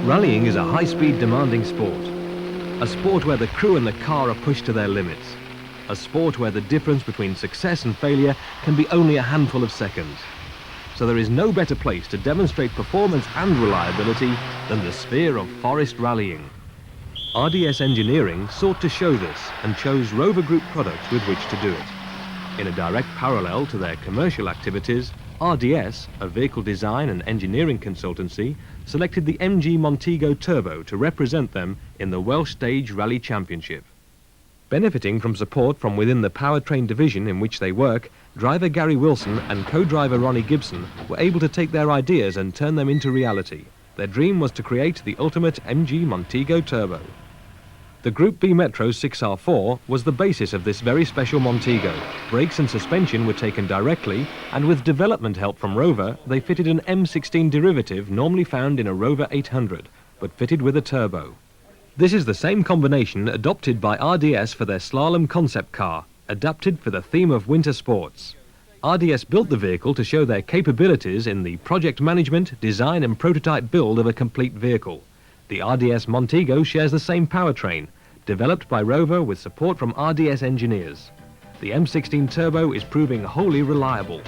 Rallying is a high-speed demanding sport. A sport where the crew and the car are pushed to their limits. A sport where the difference between success and failure can be only a handful of seconds. So there is no better place to demonstrate performance and reliability than the sphere of forest rallying. RDS Engineering sought to show this and chose Rover Group products with which to do it. In a direct parallel to their commercial activities, RDS, a vehicle design and engineering consultancy, selected the MG Montego Turbo to represent them in the Welsh Stage Rally Championship. Benefiting from support from within the powertrain division in which they work, driver Garry Wilson and co-driver Ronnie Gibson were able to take their ideas and turn them into reality. Their dream was to create the ultimate MG Montego Turbo. The Group B Metro 6R4 was the basis of this very special Montego. Brakes and suspension were taken directly, and with development help from Rover, they fitted an M16 derivative normally found in a Rover 800, but fitted with a turbo. This is the same combination adopted by RDS for their slalom concept car, adapted for the theme of winter sports. RDS built the vehicle to show their capabilities in the project management, design and prototype build of a complete vehicle. The RDS Montego shares the same powertrain, developed by Rover with support from RDS engineers. The M16 Turbo is proving wholly reliable.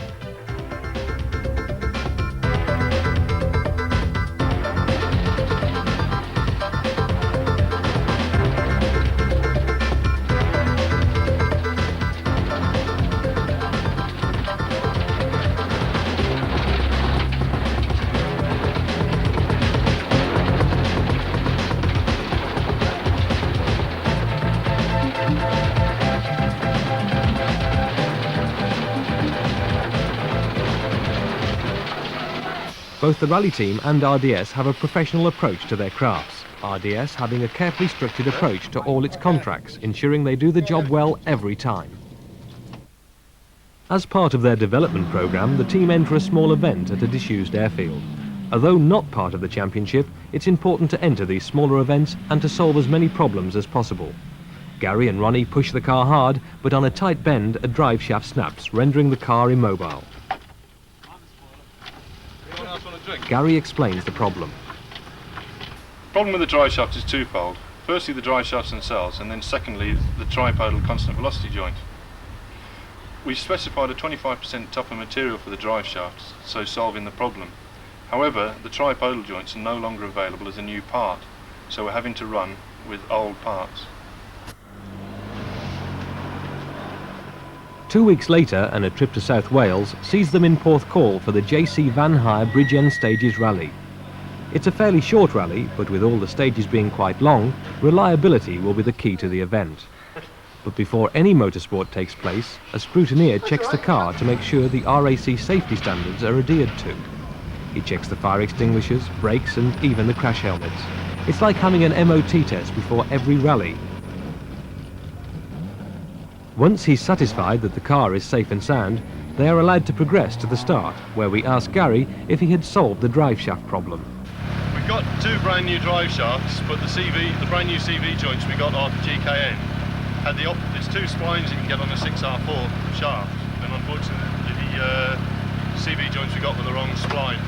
Both the rally team and RDS have a professional approach to their crafts, RDS having a carefully structured approach to all its contracts, ensuring they do the job well every time. As part of their development programme, the team enter a small event at a disused airfield. Although not part of the championship, it's important to enter these smaller events and to solve as many problems as possible. Garry and Ronnie push the car hard, but on a tight bend, a drive shaft snaps, rendering the car immobile. Garry explains the problem. The problem with the drive shaft is twofold. Firstly, the drive shafts themselves, and then secondly, the tripodal constant velocity joint. We specified a 25% tougher material for the drive shafts, so solving the problem. However, the tripodal joints are no longer available as a new part, so we're having to run with old parts. 2 weeks later, and a trip to South Wales sees them in Porthcawl for the JC Van Hire Bridge End Stages Rally. It's a fairly short rally, but with all the stages being quite long, reliability will be the key to the event. But before any motorsport takes place, a scrutineer checks the car to make sure the RAC safety standards are adhered to. He checks the fire extinguishers, brakes and even the crash helmets. It's like having an MOT test before every rally. Once he's satisfied that the car is safe and sound, they are allowed to progress to the start, where we ask Garry if he had solved the drive shaft problem. We've got two brand new drive shafts, but the brand new CV joints we got off GKN had there's two splines you can get on a 6R4 shaft, and unfortunately the CV joints we got were the wrong spline.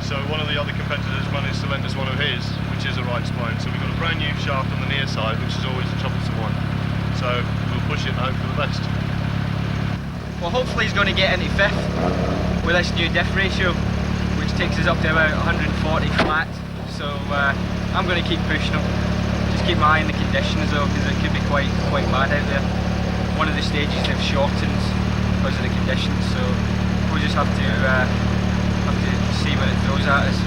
So one of the other competitors managed to lend us one of his, which is a right spline. So we've got a brand new shaft on the near side, which is always a troublesome one. So we'll push it and hope for the best. Well, hopefully he's going to get into fifth with this new diff ratio, which takes us up to about 140 flat. So I'm going to keep pushing him. Just keep my eye on the conditions though, because it could be quite bad out there. One of the stages they've shortened because of the conditions, so we'll just have to see what it throws at us.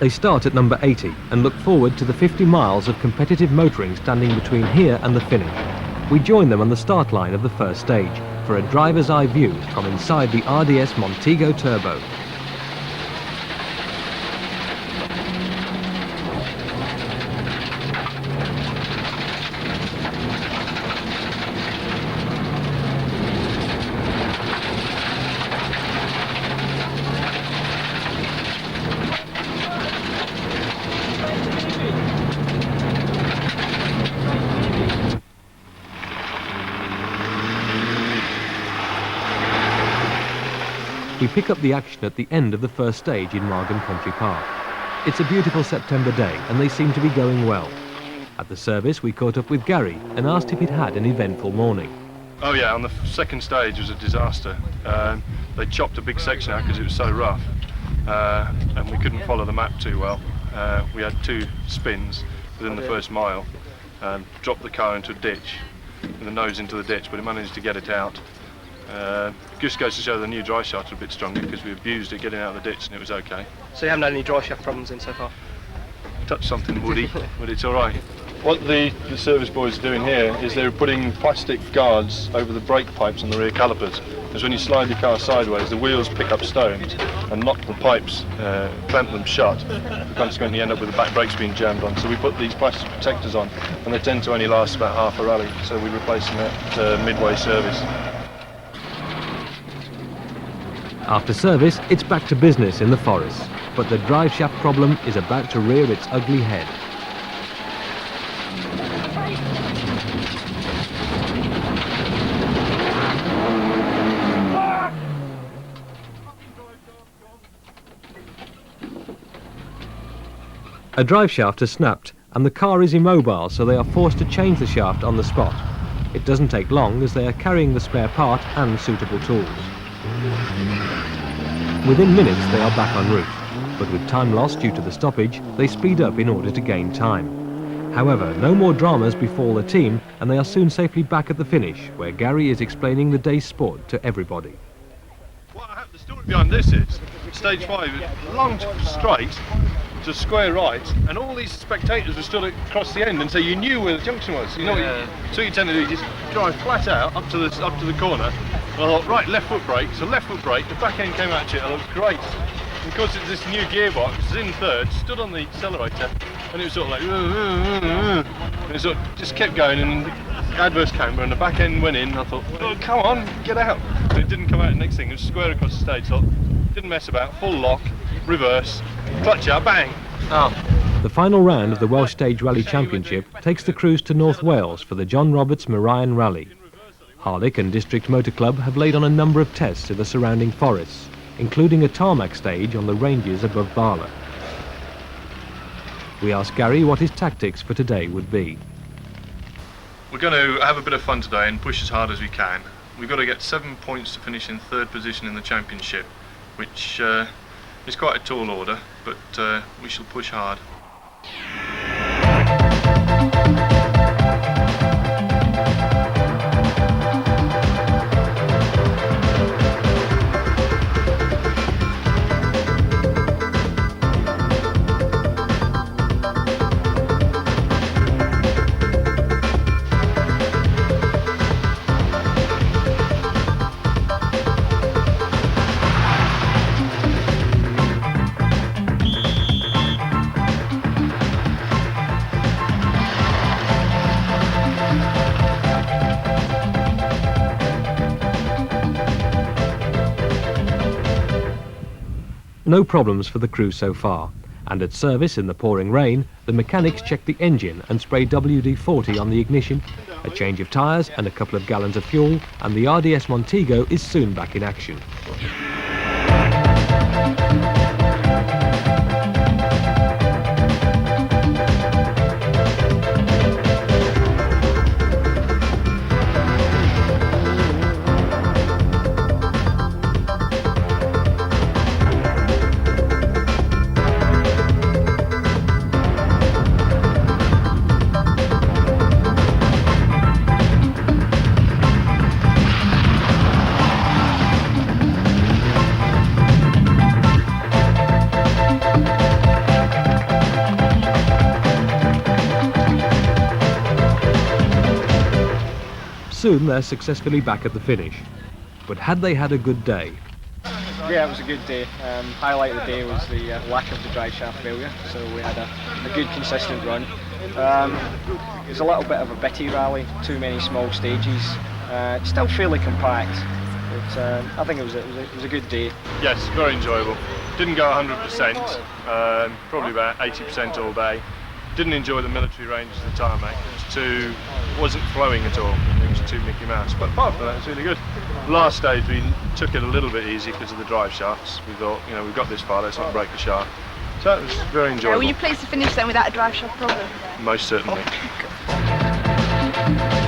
They start at number 80 and look forward to the 50 miles of competitive motoring standing between here and the finish. We join them on the start line of the first stage for a driver's eye view from inside the RDS Montego Turbo. We pick up the action at the end of the first stage in Margam Country Park. It's a beautiful September day and they seem to be going well. At the service we caught up with Garry and asked if he'd had an eventful morning. Oh yeah, on the second stage was a disaster. They chopped a big section out because it was so rough, and we couldn't follow the map too well. We had 2 spins within the first mile and dropped the car into a ditch, with the nose into the ditch, but it managed to get it out. Just goes to show the new dry shaft are a bit stronger because we abused it getting out of the ditch and it was okay. So you haven't had any dry shaft problems in so far? Touched something woody, but it's all right. What the service boys are doing here is they're putting plastic guards over the brake pipes on the rear calipers. Because when you slide your car sideways, the wheels pick up stones and knock the pipes, clamp them shut. You consequently end up with the back brakes being jammed on. So we put these plastic protectors on, and they tend to only last about half a rally. So we replace them at midway service. After service, it's back to business in the forest, but the drive shaft problem is about to rear its ugly head. A drive shaft has snapped and the car is immobile, so they are forced to change the shaft on the spot. It doesn't take long as they are carrying the spare part and suitable tools. Within minutes they are back en route, but with time lost due to the stoppage, they speed up in order to gain time. However, no more dramas befall the team and they are soon safely back at the finish, where Garry is explaining the day's sport to everybody. The story behind this is, stage 5, long straight to square right, and all these spectators were stood across the end, and so you knew where the junction was. You know, so you tend to do, you just drive flat out up to the corner. And I thought, right, left foot brake. So left foot brake, the back end came at you, and it looked great. And of course, it's this new gearbox. It was in third, stood on the accelerator, and it was sort of like, and it sort of just kept going, and adverse camber, and the back end went in. And I thought, oh, come on, get out. But it didn't come out. The next thing, it was square across the stage. So didn't mess about. Full lock, reverse, clutch out, bang. Oh. The final round of the Welsh Stage Rally Championship takes the crews to North Wales for the John Roberts Marion Rally. Harlech and District Motor Club have laid on a number of tests in the surrounding forests, including a tarmac stage on the ranges above Bala. We asked Garry what his tactics for today would be. We're going to have a bit of fun today and push as hard as we can. We've got to get 7 points to finish in 3rd position in the championship, which is quite a tall order, but we shall push hard. No problems for the crew so far, and at service in the pouring rain, the mechanics check the engine and spray WD-40 on the ignition, a change of tyres and a couple of gallons of fuel, and the RDS Montego is soon back in action. Soon they're successfully back at the finish. But had they had a good day? Yeah, it was a good day. Highlight of the day was the lack of the drive shaft failure, so we had a good consistent run. It was a little bit of a bitty rally, too many small stages, still fairly compact, but I think it was a good day. Yes, very enjoyable. Didn't go 100%, probably about 80% all day. Didn't enjoy the military range of the tarmac. It wasn't flowing at all. It was too Mickey Mouse. But apart from that, it's really good. Last stage we took it a little bit easy because of the drive shafts. We thought, you know, we've got this far, let's not break the shaft. So that was very Were enjoyable. you pleased to finish then without a drive shaft problem? Most certainly. Oh,